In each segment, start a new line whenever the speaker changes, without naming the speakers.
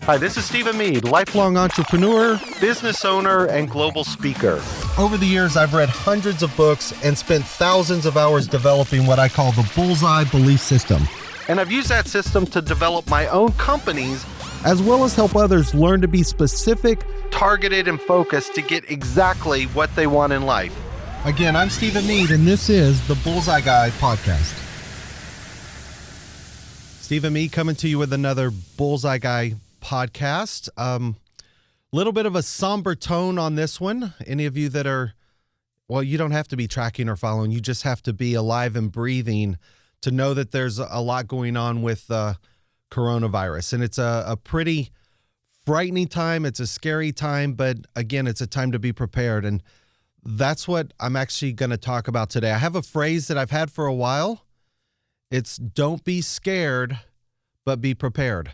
Hi, this is Stephen Meade, lifelong entrepreneur, business owner, and global speaker. Over the years, I've read hundreds of books and spent thousands of hours developing what I call the BullsEye belief system. And I've used that system to develop my own companies, as well as help others learn to be specific, targeted, and focused to get exactly what they want in life. Again, I'm Stephen Meade, and this is the BullsEye Guy podcast. Stephen Meade coming to you with another BullsEye Guy podcast. Little bit of a somber tone on this one. Any of you that are, well, you don't have to be tracking or following. You just have to be alive and breathing to know that there's a lot going on with coronavirus. And it's a pretty frightening time. It's a scary time, but again, it's a time to be prepared. And that's what I'm actually going to talk about today. I have a phrase that I've had for a while. It's don't be scared, but be prepared.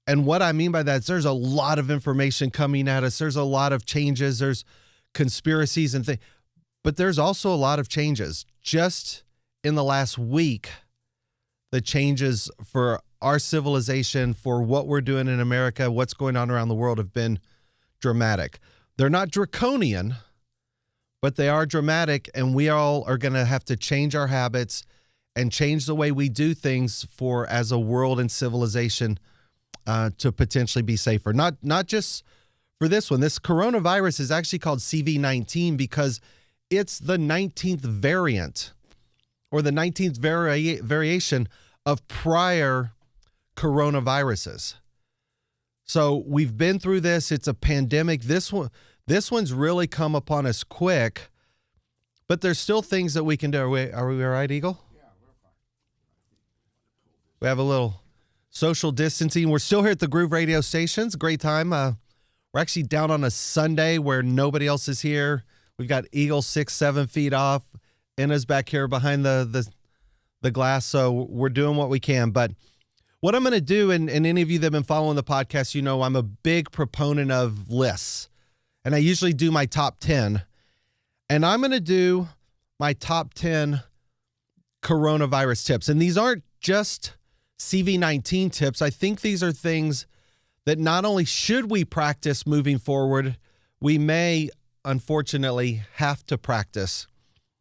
And what I mean by that is there's a lot of information coming at us. There's a lot of changes. There's conspiracies and things. But there's also a lot of changes. Just in the last week, the changes for our civilization, for what we're doing in America, what's going on around the world have been dramatic. They're not draconian, but they are dramatic, and we all are going to have to change our habits and change the way we do things for as a world and civilization to potentially be safer. Not just for this one. This coronavirus is actually called CV-19 because it's the 19th variant or the 19th variation of prior coronaviruses. So we've been through this. It's a pandemic. This one's really come upon us quick, but there's still things that we can do. Are we all right, Eagle? We have a little social distancing. We're still here at the Groove radio stations. Great time. We're actually down on a Sunday where nobody else is here. We've got Eagle 6-7 feet off. Enna's back here behind the glass. So we're doing what we can. But what I'm going to do, and any of you that have been following the podcast, you know I'm a big proponent of lists. And I usually do my top 10. And I'm going to do my top 10 coronavirus tips. And these aren't just CV-19 tips. I think these are things that not only should we practice moving forward, we may unfortunately have to practice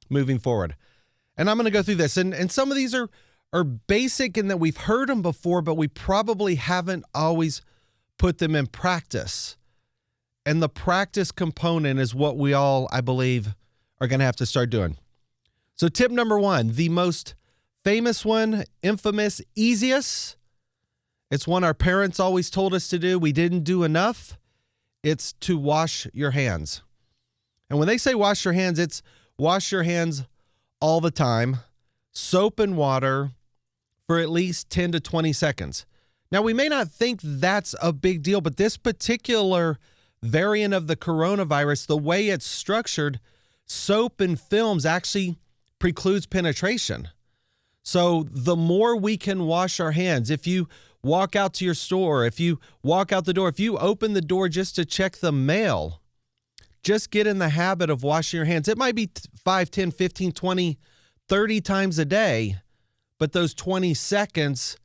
moving forward. And I'm going to go through this. And some of these are basic in that we've heard them before, but we probably haven't always put them in practice. And the practice component is what we all, I believe, are going to have to start doing. So tip number one, the most famous one, infamous, easiest. It's one our parents always told us to do. We didn't do enough. It's to wash your hands. And when they say wash your hands, it's wash your hands all the time, soap and water for at least 10 to 20 seconds. Now, we may not think that's a big deal, but this particular variant of the coronavirus, the way it's structured, soap and films actually precludes penetration. So the more we can wash our hands, if you walk out to your store, if you walk out the door, if you open the door just to check the mail, just get in the habit of washing your hands. It might be 5, 10, 15, 20, 30 times a day, but those 20 seconds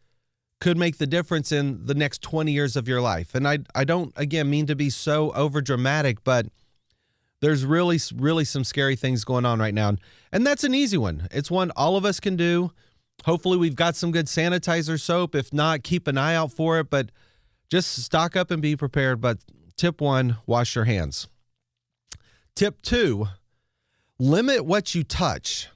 could make the difference in the next 20 years of your life. And I don't, again, mean to be so over dramatic, but there's really some scary things going on right now. And that's an easy one. It's one all of us can do. Hopefully we've got some good sanitizer soap. If not, keep an eye out for it, but just stock up and be prepared. But tip one, wash your hands. Tip two, limit what you touch.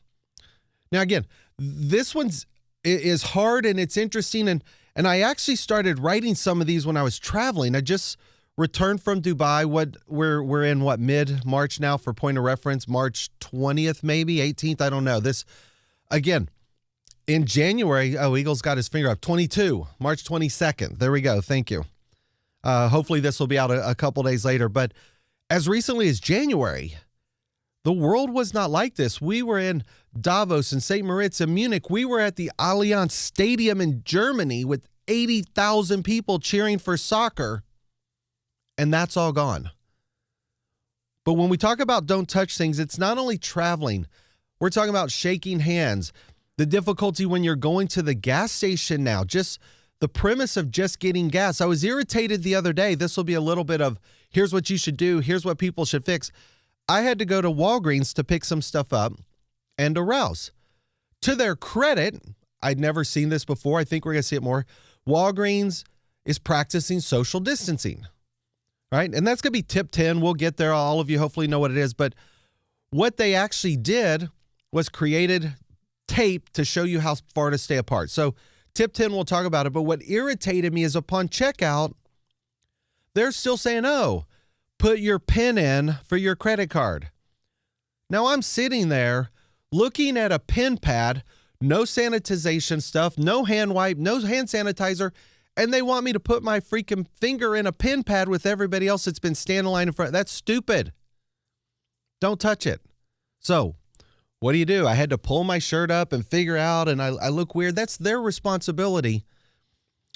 Now, again, this one's is hard and it's interesting. And I actually started writing some of these when I was traveling. I just returned from Dubai. We're in mid-March now for point of reference, March 20th, maybe 18th. I don't know. This again, in January, Eagle's got his finger up, March 22nd. There we go. Thank you. Hopefully this will be out a couple days later. But as recently as January, the world was not like this. We were in Davos and St. Moritz and Munich. We were at the Allianz Stadium in Germany with 80,000 people cheering for soccer. And that's all gone. But when we talk about don't touch things, it's not only traveling. We're talking about shaking hands. The difficulty when you're going to the gas station now, just the premise of just getting gas. I was irritated the other day. This will be a little bit of here's what you should do. Here's what people should fix. I had to go to Walgreens to pick some stuff up and to Rouse. To their credit, I'd never seen this before. I think we're going to see it more. Walgreens is practicing social distancing, right? And that's going to be tip 10. We'll get there. All of you hopefully know what it is. But what they actually did was created tape to show you how far to stay apart. So tip 10, we'll talk about it. But what irritated me is upon checkout, they're still saying, oh, put your PIN in for your credit card. Now I'm sitting there looking at a PIN pad, no sanitization stuff, no hand wipe, no hand sanitizer, and they want me to put my freaking finger in a PIN pad with everybody else that's been standing in line in front. That's stupid. Don't touch it. So what do? I had to pull my shirt up and figure out, and I look weird. That's their responsibility,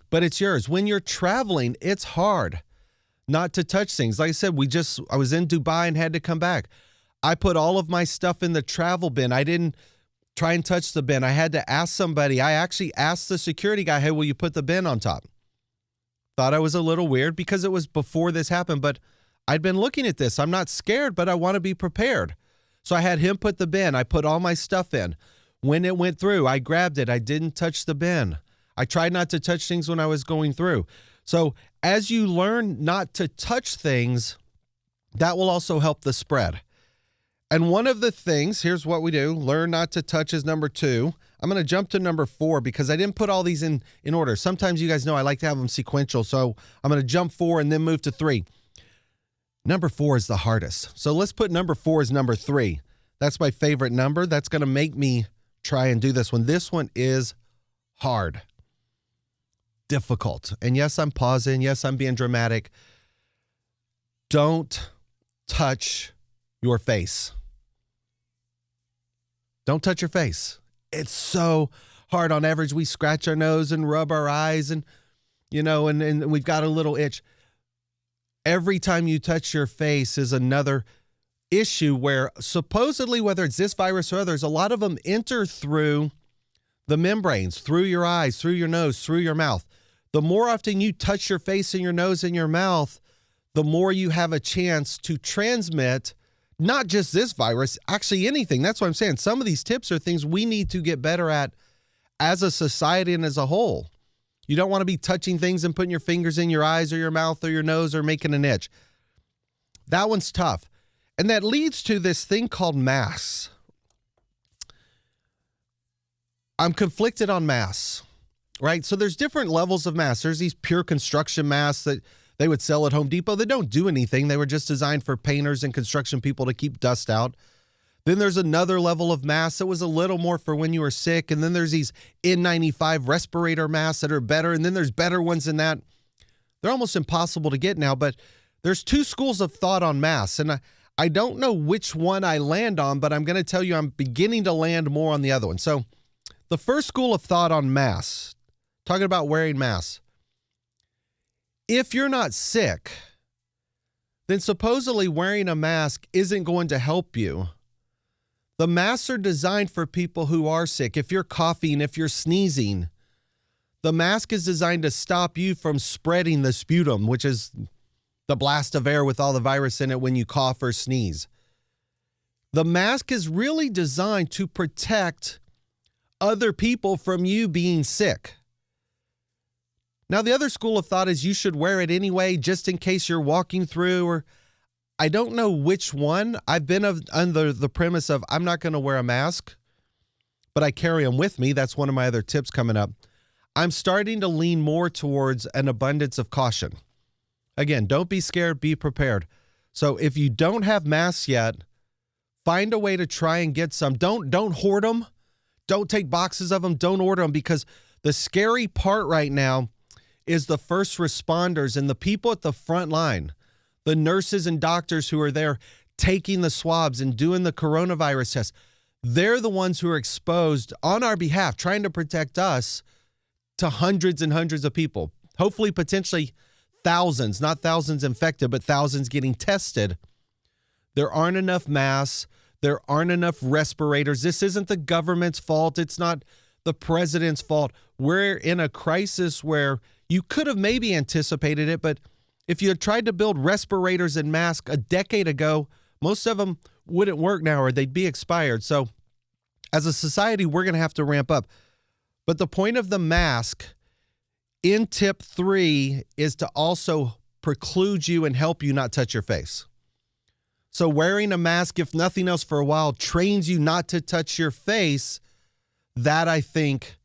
but it's yours. When you're traveling, it's hard not to touch things. Like I said, I was in Dubai and had to come back. I put all of my stuff in the travel bin. I didn't try and touch the bin. I had to ask somebody. I actually asked the security guy, hey, will you put the bin on top? Thought I was a little weird because it was before this happened, but I'd been looking at this. I'm not scared, but I want to be prepared. So I had him put the bin. I put all my stuff in. When it went through, I grabbed it. I didn't touch the bin. I tried not to touch things when I was going through. So as you learn not to touch things, that will also help the spread. And one of the things, here's what we do. Learn not to touch is number 2. I'm going to jump to number 4 because I didn't put all these in order. Sometimes you guys know I like to have them sequential. So I'm going to jump 4 and then move to 3. Number 4 is the hardest. So let's put number 4 as number 3. That's my favorite number. That's going to make me try and do this one. This one is hard. Difficult. And yes, I'm pausing. Yes, I'm being dramatic. Don't touch your face. Don't touch your face. It's so hard. On average, we scratch our nose and rub our eyes and we've got a little itch. Every time you touch your face is another issue where supposedly, whether it's this virus or others, a lot of them enter through the membranes, through your eyes, through your nose, through your mouth. The more often you touch your face and your nose and your mouth, the more you have a chance to transmit not just this virus, actually anything. That's what I'm saying. Some of these tips are things we need to get better at as a society and as a whole. You don't want to be touching things and putting your fingers in your eyes or your mouth or your nose or making an itch. That one's tough. And that leads to this thing called masks. I'm conflicted on masks, right? So there's different levels of masks. There's these pure construction masks that they would sell at Home Depot. They don't do anything. They were just designed for painters and construction people to keep dust out. Then there's another level of masks that was a little more for when you were sick. And then there's these N95 respirator masks that are better. And then there's better ones than that. They're almost impossible to get now, but there's 2 schools of thought on masks. And I don't know which one I land on, but I'm going to tell you I'm beginning to land more on the other one. So the first school of thought on masks, talking about wearing masks. If you're not sick, then supposedly wearing a mask isn't going to help you. The masks are designed for people who are sick. If you're coughing, if you're sneezing, the mask is designed to stop you from spreading the sputum, which is the blast of air with all the virus in it when you cough or sneeze. The mask is really designed to protect other people from you being sick. Now, the other school of thought is you should wear it anyway, just in case you're walking through, or I don't know which one. I've been under the premise of I'm not going to wear a mask, but I carry them with me. That's one of my other tips coming up. I'm starting to lean more towards an abundance of caution. Again, don't be scared, be prepared. So if you don't have masks yet, find a way to try and get some. Don't hoard them. Don't take boxes of them. Don't order them, because the scary part right now is the first responders and the people at the front line, the nurses and doctors who are there taking the swabs and doing the coronavirus tests. They're the ones who are exposed on our behalf, trying to protect us, to hundreds and hundreds of people. Hopefully, potentially thousands, not thousands infected, but thousands getting tested. There aren't enough masks. There aren't enough respirators. This isn't the government's fault. It's not the president's fault. we're in a crisis where you could have maybe anticipated it, but if you had tried to build respirators and masks a decade ago, most of them wouldn't work now or they'd be expired. So as a society, we're going to have to ramp up. But the point of the mask in tip 3 is to also preclude you and help you not touch your face. So wearing a mask, if nothing else for a while, trains you not to touch your face. That, I think,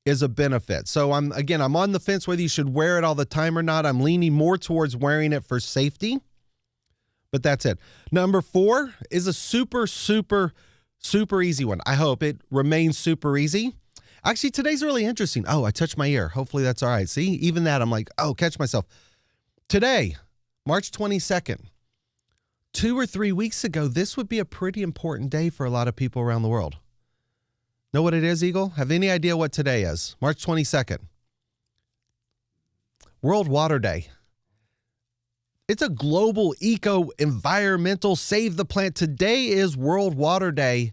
is a benefit. So I'm on the fence whether you should wear it all the time or not. I'm leaning more towards wearing it for safety, but that's it. Number 4 is a super, super, super easy one. I hope it remains super easy. Actually, today's really interesting. Oh, I touched my ear. Hopefully that's all right. See, even that, I'm like, oh, catch myself. Today, March 22nd, 2 or 3 weeks ago, this would be a pretty important day for a lot of people around the world. Know what it is, Eagle? Have any idea what today is? March 22nd. World Water Day. It's a global eco-environmental save the planet. Today is World Water Day,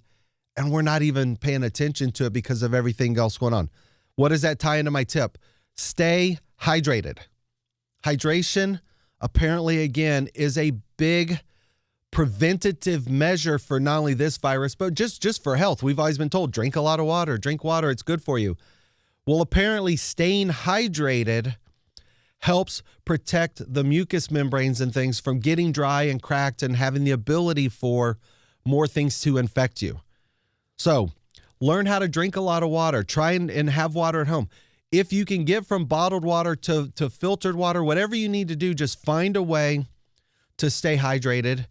and we're not even paying attention to it because of everything else going on. What does that tie into my tip? Stay hydrated. Hydration, apparently, again, is a big preventative measure for not only this virus, but just for health. We've always been told, drink a lot of water, drink water, it's good for you. Well, apparently staying hydrated helps protect the mucous membranes and things from getting dry and cracked and having the ability for more things to infect you. So learn how to drink a lot of water. Try and have water at home. If you can get from bottled water to filtered water, whatever you need to do, just find a way to stay hydrated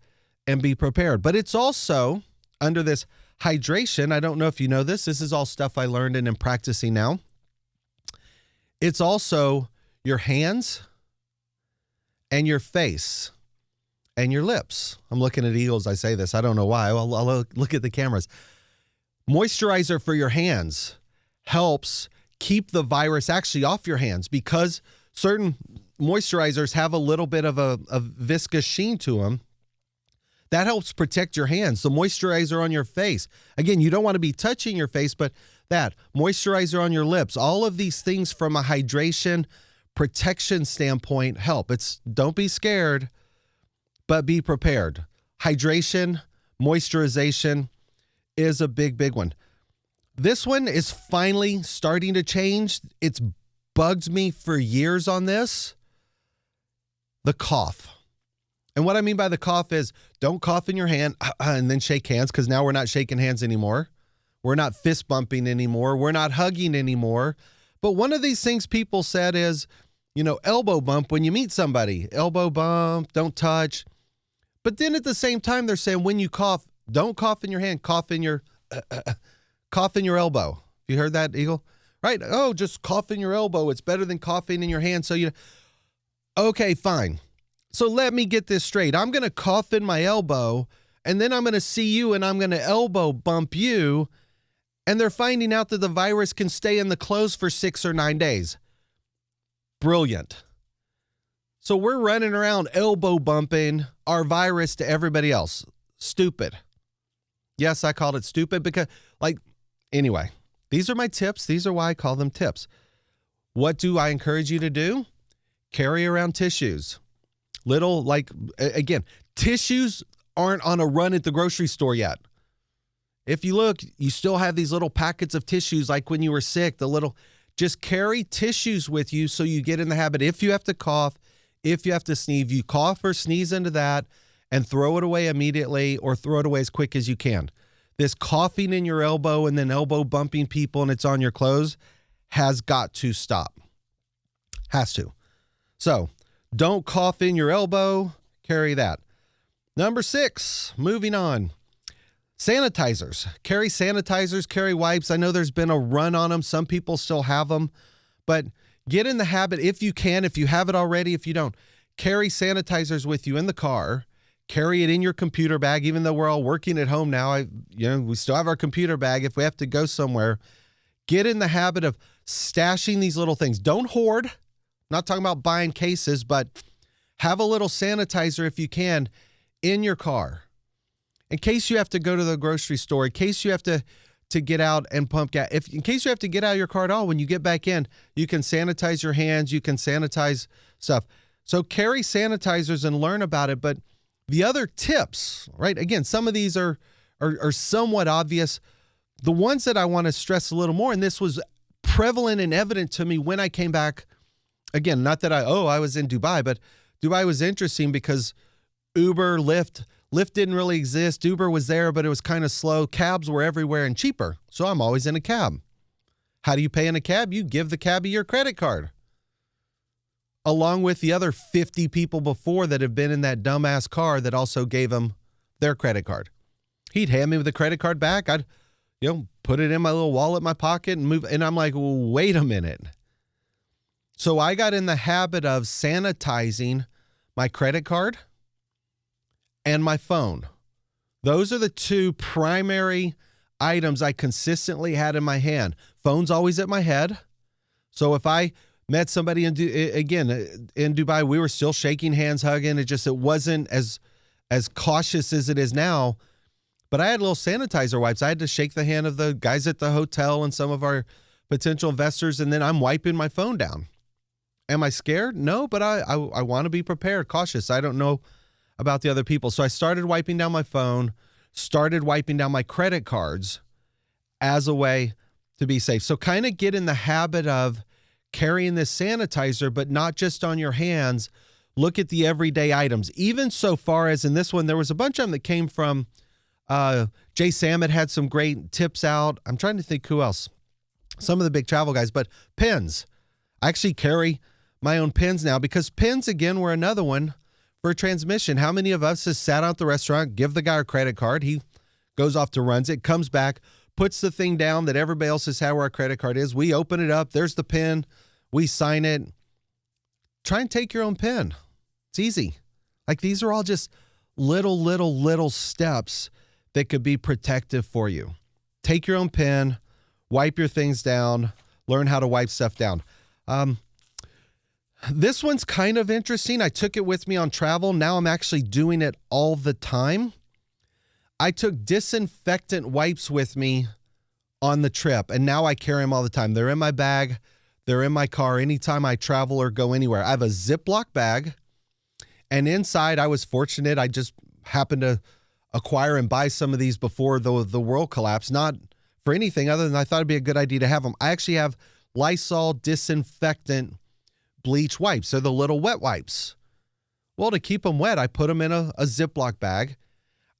and be prepared. But it's also under this hydration. I don't know if you know this. This is all stuff I learned and am practicing now. It's also your hands and your face and your lips. I'm looking at Eagles. I say this. I don't know why. I'll look at the cameras. Moisturizer for your hands helps keep the virus actually off your hands because certain moisturizers have a little bit of a viscous sheen to them. That helps protect your hands. The moisturizer on your face. Again, you don't want to be touching your face, but that moisturizer on your lips, all of these things from a hydration protection standpoint help. Don't be scared, but be prepared. Hydration, moisturization is a big, big one. This one is finally starting to change. It's bugged me for years on this. The cough. And what I mean by the cough is don't cough in your hand and then shake hands, because now we're not shaking hands anymore. We're not fist bumping anymore. We're not hugging anymore. But one of these things people said is, elbow bump when you meet somebody. Elbow bump, don't touch. But then at the same time, they're saying when you cough, don't cough in your hand, cough in your elbow. You heard that, Eagle? Right? Oh, just cough in your elbow. It's better than coughing in your hand. So okay, fine. So let me get this straight. I'm going to cough in my elbow, and then I'm going to see you, and I'm going to elbow bump you, and they're finding out that the virus can stay in the clothes for 6 or 9 days. Brilliant. So we're running around elbow bumping our virus to everybody else. Stupid. Yes, I called it stupid because, anyway, these are my tips. These are why I call them tips. What do I encourage you to do? Carry around tissues. Again, tissues aren't on a run at the grocery store yet. If you look, you still have these little packets of tissues like when you were sick, just carry tissues with you so you get in the habit. If you have to cough, if you have to sneeze, you cough or sneeze into that and throw it away immediately or throw it away as quick as you can. This coughing in your elbow and then elbow bumping people and it's on your clothes has got to stop. Has to. So, don't cough in your elbow. Carry that. Number 6, moving on. Sanitizers. Carry sanitizers, carry wipes. I know there's been a run on them. Some people still have them. But get in the habit, if you can, if you have it already, if you don't, carry sanitizers with you in the car. Carry it in your computer bag, even though we're all working at home now. We still have our computer bag if we have to go somewhere. Get in the habit of stashing these little things. Don't hoard. Not talking about buying cases, but have a little sanitizer if you can in your car. In case you have to go to the grocery store, in case you have to to get out and pump gas. If in case you have to get out of your car at all, when you get back in, you can sanitize your hands, you can sanitize stuff. So carry sanitizers and learn about it. But the other tips, right? Again, some of these are somewhat obvious. The ones that I want to stress a little more, and this was prevalent and evident to me when I came back. Again, not that I was in Dubai, but Dubai was interesting because Uber, Lyft didn't really exist. Uber was there, but it was kind of slow. Cabs were everywhere and cheaper. So I'm always in a cab. How do you pay in a cab? You give the cabbie your credit card, along with the other 50 people before that have been in that dumbass car that also gave him their credit card. He'd hand me the credit card back. I'd, put it in my little wallet in my pocket and move. And I'm like, well, wait a minute. So I got in the habit of sanitizing my credit card and my phone. Those are the two primary items I consistently had in my hand. Phone's always at my head. So if I met somebody in Dubai, we were still shaking hands, hugging. It wasn't as cautious as it is now. But I had little sanitizer wipes. I had to shake the hand of the guys at the hotel and some of our potential investors, and then I'm wiping my phone down. Am I scared? No, but I want to be prepared, cautious. I don't know about the other people. So I started wiping down my phone, started wiping down my credit cards as a way to be safe. So kind of get in the habit of carrying this sanitizer, but not just on your hands. Look at the everyday items. Even so far as in this one, there was a bunch of them that came from Jay Sammet had some great tips out. I'm trying to think who else. Some of the big travel guys, but pens. I actually carry my own pens now because pens, again, were another one for transmission. How many of us has sat out at the restaurant, give the guy our credit card, he goes off to runs it, comes back, puts the thing down that everybody else has had where our credit card is. We open it up. There's the pen. We sign it. Try and take your own pen. It's easy. Like these are all just little steps that could be protective for you. Take your own pen, wipe your things down, learn how to wipe stuff down. This one's kind of interesting. I took it with me on travel. Now I'm actually doing it all the time. I took disinfectant wipes with me on the trip, and now I carry them all the time. They're in my bag. They're in my car anytime I travel or go anywhere. I have a Ziploc bag, and inside I was fortunate. I just happened to acquire and buy some of these before the world collapsed, not for anything other than I thought it'd be a good idea to have them. I actually have Lysol disinfectant bleach wipes. They're the little wet wipes. Well, to keep them wet, I put them in a Ziploc bag,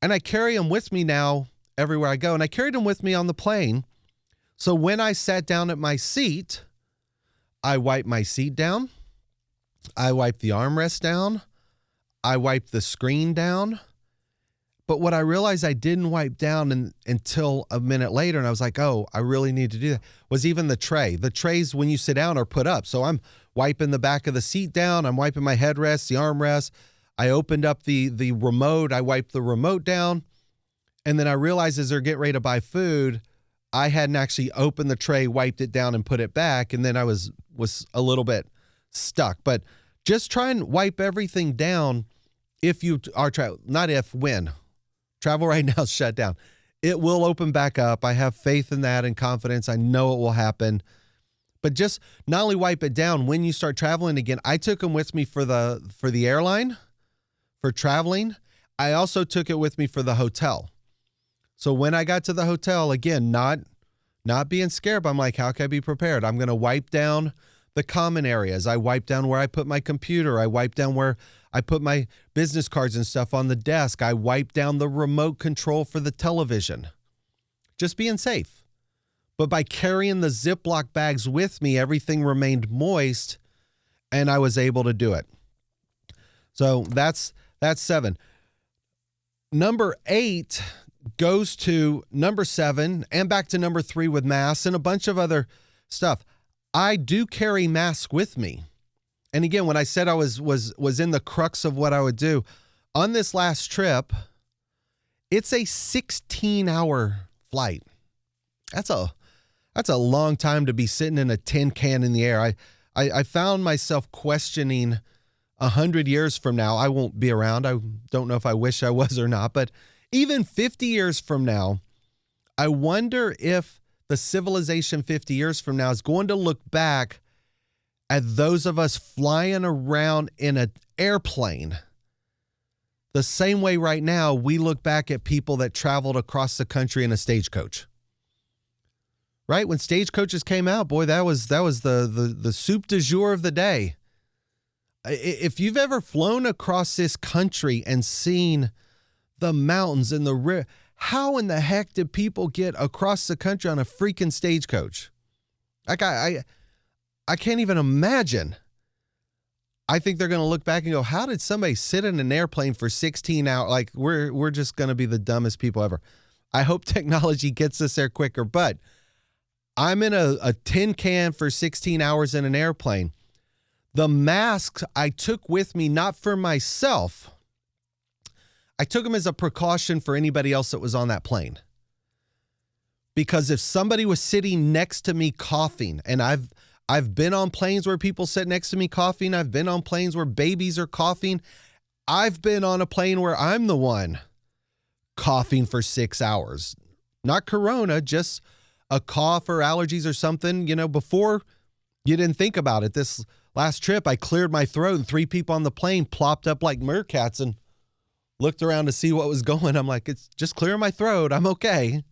and I carry them with me now everywhere I go. And I carried them with me on the plane. So when I sat down at my seat, I wiped my seat down. I wiped the armrest down. I wiped the screen down. But what I realized I didn't wipe down until a minute later, and I was like, oh, I really need to do that, was even the tray. The trays, when you sit down, are put up. So I'm wiping the back of the seat down. I'm wiping my headrest, the armrest. I opened up the remote. I wiped the remote down. And then I realized as they're getting ready to buy food, I hadn't actually opened the tray, wiped it down, and put it back. And then I was a little bit stuck. But just try and wipe everything down if you are not if, when. Travel right now is shut down. It will open back up. I have faith in that and confidence. I know it will happen. But just not only wipe it down when you start traveling again. I took them with me for the airline, for traveling. I also took it with me for the hotel. So when I got to the hotel, again, not being scared, but I'm like, how can I be prepared? I'm going to wipe down the common areas. I wipe down where I put my computer. I wipe down where I put my business cards and stuff on the desk. I wipe down the remote control for the television. Just being safe. But by carrying the Ziploc bags with me, everything remained moist, and I was able to do it. So that's 7. Number 8 goes to number 7 and back to number 3 with masks and a bunch of other stuff. I do carry masks with me. And again, when I said I was in the crux of what I would do, on this last trip, it's a 16-hour flight. That's a long time to be sitting in a tin can in the air. I found myself questioning 100 years from now. I won't be around. I don't know if I wish I was or not, but even 50 years from now, I wonder if the civilization 50 years from now is going to look back at those of us flying around in an airplane the same way right now we look back at people that traveled across the country in a stagecoach. Right? When stagecoaches came out, boy, that was the soup du jour of the day. If you've ever flown across this country and seen the mountains and the river, how in the heck did people get across the country on a freaking stagecoach? Like I can't even imagine. I think they're going to look back and go, how did somebody sit in an airplane for 16 hours? Like, we're just going to be the dumbest people ever. I hope technology gets us there quicker, but I'm in a tin can for 16 hours in an airplane. The masks I took with me, not for myself. I took them as a precaution for anybody else that was on that plane. Because if somebody was sitting next to me coughing, and I've been on planes where people sit next to me coughing. I've been on planes where babies are coughing. I've been on a plane where I'm the one coughing for 6 hours. Not corona, just a cough or allergies or something. You know, before you didn't think about it. This last trip, I cleared my throat and 3 people on the plane plopped up like meerkats and looked around to see what was going. I'm like, it's just clearing my throat. I'm okay.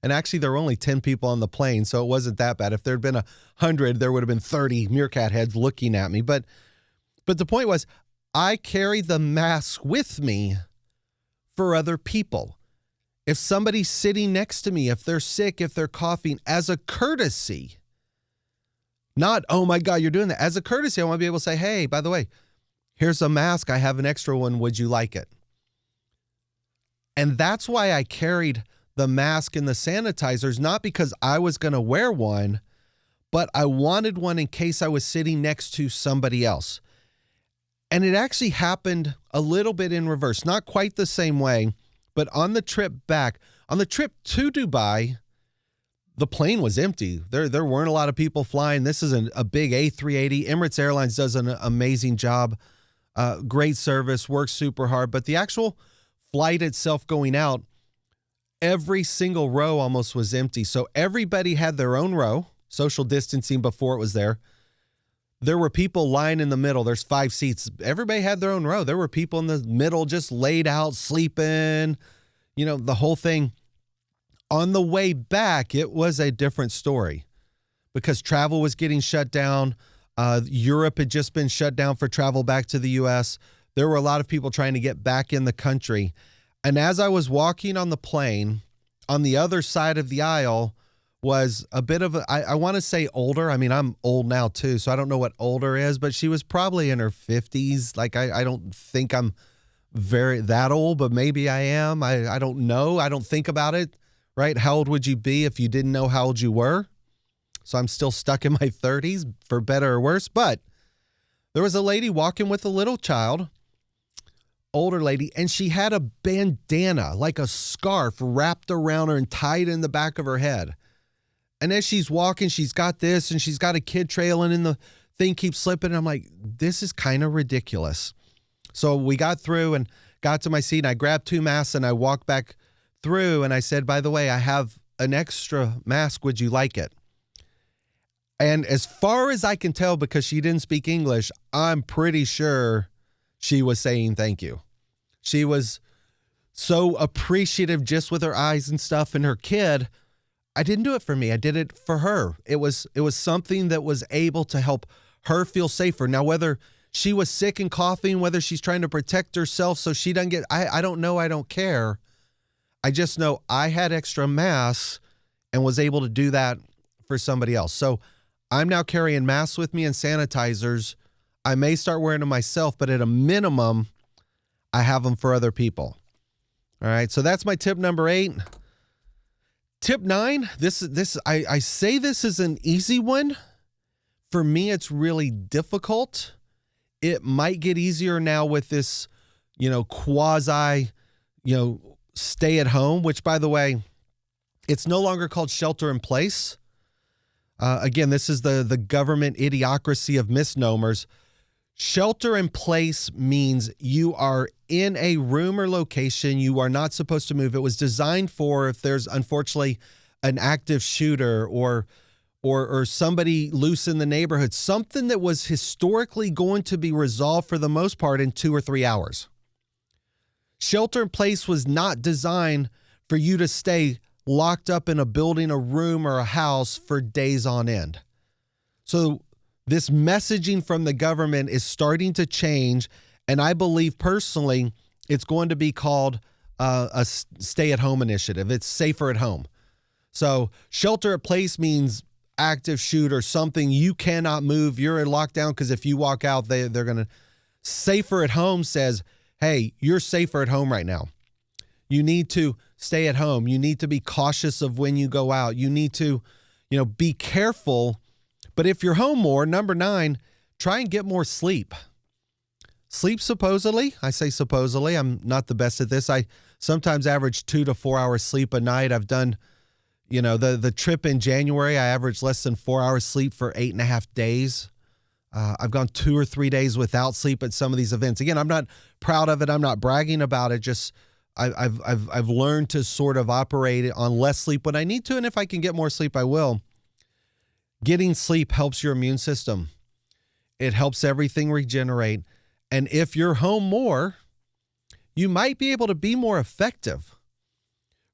And actually, there were only 10 people on the plane, so it wasn't that bad. If there had been 100, there would have been 30 meerkat heads looking at me. But the point was, I carried the mask with me for other people. If somebody's sitting next to me, if they're sick, if they're coughing, as a courtesy, not, oh my God, you're doing that. As a courtesy, I want to be able to say, hey, by the way, here's a mask. I have an extra one. Would you like it? And that's why I carried the mask and the sanitizers, not because I was going to wear one, but I wanted one in case I was sitting next to somebody else. And it actually happened a little bit in reverse, not quite the same way, but on the trip back, on the trip to Dubai, the plane was empty. There weren't a lot of people flying. This is a big A380. Emirates Airlines does an amazing job. Great service, works super hard. But the actual flight itself going out, every single row almost was empty. So everybody had their own row, social distancing before it was there. There were people lying in the middle. There's 5 seats. Everybody had their own row. There were people in the middle just laid out, sleeping, you know, the whole thing. On the way back, it was a different story because travel was getting shut down. Europe had just been shut down for travel back to the U.S. There were a lot of people trying to get back in the country. And as I was walking on the plane, on the other side of the aisle was a bit of I want to say older. I mean, I'm old now too, so I don't know what older is, but she was probably in her 50s. Like, I don't think I'm that old, but maybe I am. I don't know. I don't think about it, right? How old would you be if you didn't know how old you were? So I'm still stuck in my 30s, for better or worse. But there was a lady walking with a little child, older lady, and she had a bandana, like a scarf, wrapped around her and tied in the back of her head. And as she's walking, she's got this, and she's got a kid trailing, and the thing keeps slipping. And I'm like, this is kind of ridiculous. So we got through and got to my seat, and I grabbed 2 masks, and I walked back through, and I said, by the way, I have an extra mask. Would you like it? And as far as I can tell, because she didn't speak English, I'm pretty sure she was saying thank you. She was so appreciative just with her eyes and stuff. And her kid, I didn't do it for me. I did it for her. It was something that was able to help her feel safer. Now, whether she was sick and coughing, whether she's trying to protect herself so she doesn't get, I don't know. I don't care. I just know I had extra masks and was able to do that for somebody else. So I'm now carrying masks with me and sanitizers. I may start wearing them myself, but at a minimum, I have them for other people. All right. So that's my tip number 8. Tip 9. I say this is an easy one. For me, it's really difficult. It might get easier now with this, quasi, stay at home, which, by the way, it's no longer called shelter in place. Again, this is the government idiocracy of misnomers. Shelter in place means you are in a room or location. You are not supposed to move. It was designed for if there's unfortunately an active shooter or somebody loose in the neighborhood, something that was historically going to be resolved for the most part in 2 or 3 hours. Shelter in place was not designed for you to stay locked up in a building, a room, or a house for days on end. So this messaging from the government is starting to change, and I believe personally it's going to be called a stay-at-home initiative. It's safer at home. So shelter in place means active shooter, something you cannot move. You're in lockdown because if you walk out, they're going to. Safer at home says, hey, you're safer at home right now. You need to stay at home. You need to be cautious of when you go out. You need to, be careful. But if you're home more, number 9, try and get more sleep. Sleep supposedly, I say supposedly, I'm not the best at this. I sometimes average 2 to 4 hours sleep a night. I've done, the trip in January, I averaged less than 4 hours sleep for 8.5 days. I've gone 2 or 3 days without sleep at some of these events. Again, I'm not proud of it. I'm not bragging about it. Just I've learned to sort of operate on less sleep when I need to, and if I can get more sleep, I will. Getting sleep helps your immune system. It helps everything regenerate. And if you're home more, you might be able to be more effective,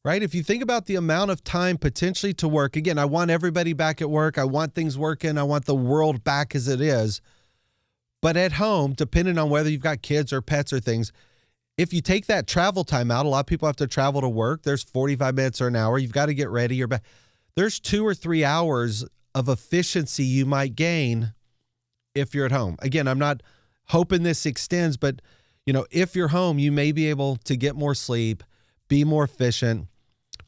right? If you think about the amount of time potentially to work, again, I want everybody back at work. I want things working. I want the world back as it is. But at home, depending on whether you've got kids or pets or things, if you take that travel time out, a lot of people have to travel to work. There's 45 minutes or an hour. You've got to get ready. You're back. There's 2 or 3 hours of efficiency you might gain if you're at home. Again, I'm not hoping this extends, but if you're home, you may be able to get more sleep, be more efficient,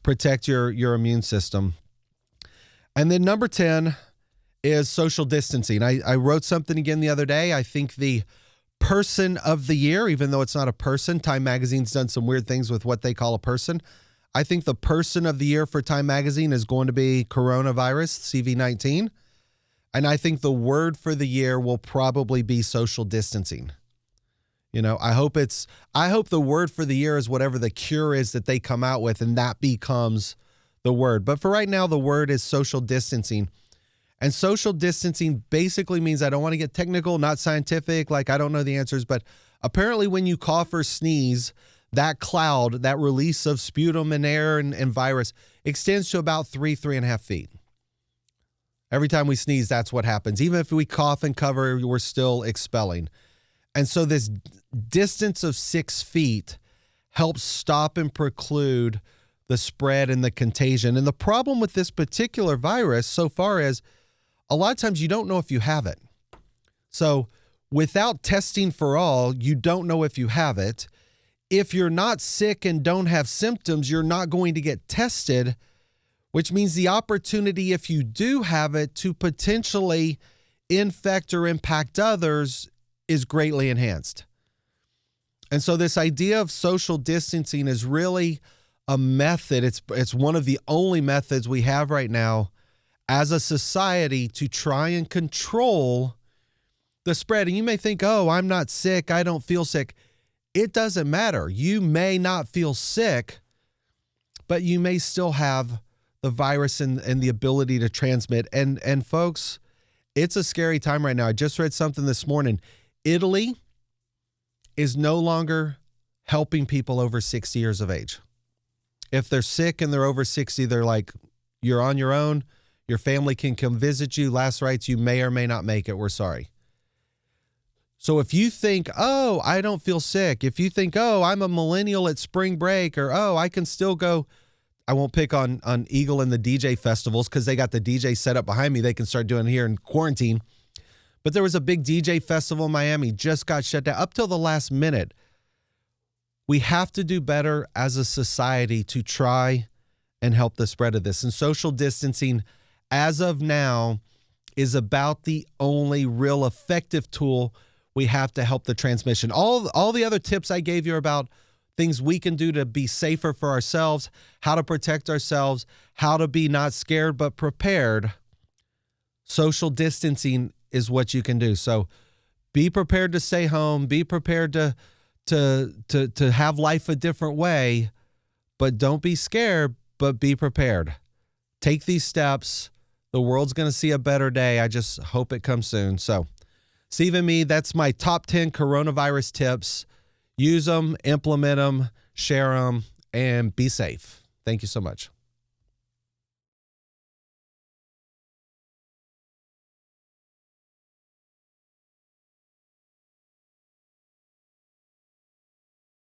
protect your immune system. And then number 10 is social distancing. I wrote something again the other day. I think the person of the year, even though it's not a person, Time Magazine's done some weird things with what they call a person. I think the person of the year for Time Magazine is going to be coronavirus, CV-19. And I think the word for the year will probably be social distancing. I hope the word for the year is whatever the cure is that they come out with, and that becomes the word. But for right now, the word is social distancing. And social distancing basically means, I don't want to get technical, not scientific, like I don't know the answers, but apparently when you cough or sneeze, that cloud, that release of sputum and air and virus extends to about 3.5 feet. Every time we sneeze, that's what happens. Even if we cough and cover, we're still expelling. And so this distance of 6 feet helps stop and preclude the spread and the contagion. And the problem with this particular virus so far is a lot of times you don't know if you have it. So without testing for all, you don't know if you have it. If you're not sick and don't have symptoms, you're not going to get tested, which means the opportunity, if you do have it, to potentially infect or impact others is greatly enhanced. And so this idea of social distancing is really a method. It's one of the only methods we have right now as a society to try and control the spread. And you may think, oh, I'm not sick. I don't feel sick. It doesn't matter. You may not feel sick, but you may still have the virus and the ability to transmit. And folks, it's a scary time right now. I just read something this morning. Italy is no longer helping people over 60 years of age. If they're sick and they're over 60, they're like, you're on your own. Your family can come visit you. Last rites, you may or may not make it. We're sorry. So if you think, oh, I don't feel sick. If you think, oh, I'm a millennial at spring break, or, oh, I can still go. I won't pick on Eagle and the DJ festivals because they got the DJ set up behind me. They can start doing it here in quarantine. But there was a big DJ festival in Miami, just got shut down up till the last minute. We have to do better as a society to try and help the spread of this. And social distancing, as of now, is about the only real effective tool we have to help the transmission. All the other tips I gave you are about things we can do to be safer for ourselves, how to protect ourselves, how to be not scared but prepared. Social distancing is what you can do. So Be prepared to stay home. Be prepared to have life a different way, but don't be scared, but be prepared. Take these steps. The world's going to see a better day. I just hope it comes soon. So, Steve and Meade, that's my top 10 coronavirus tips. Use them, implement them, share them, and be safe. Thank you so much.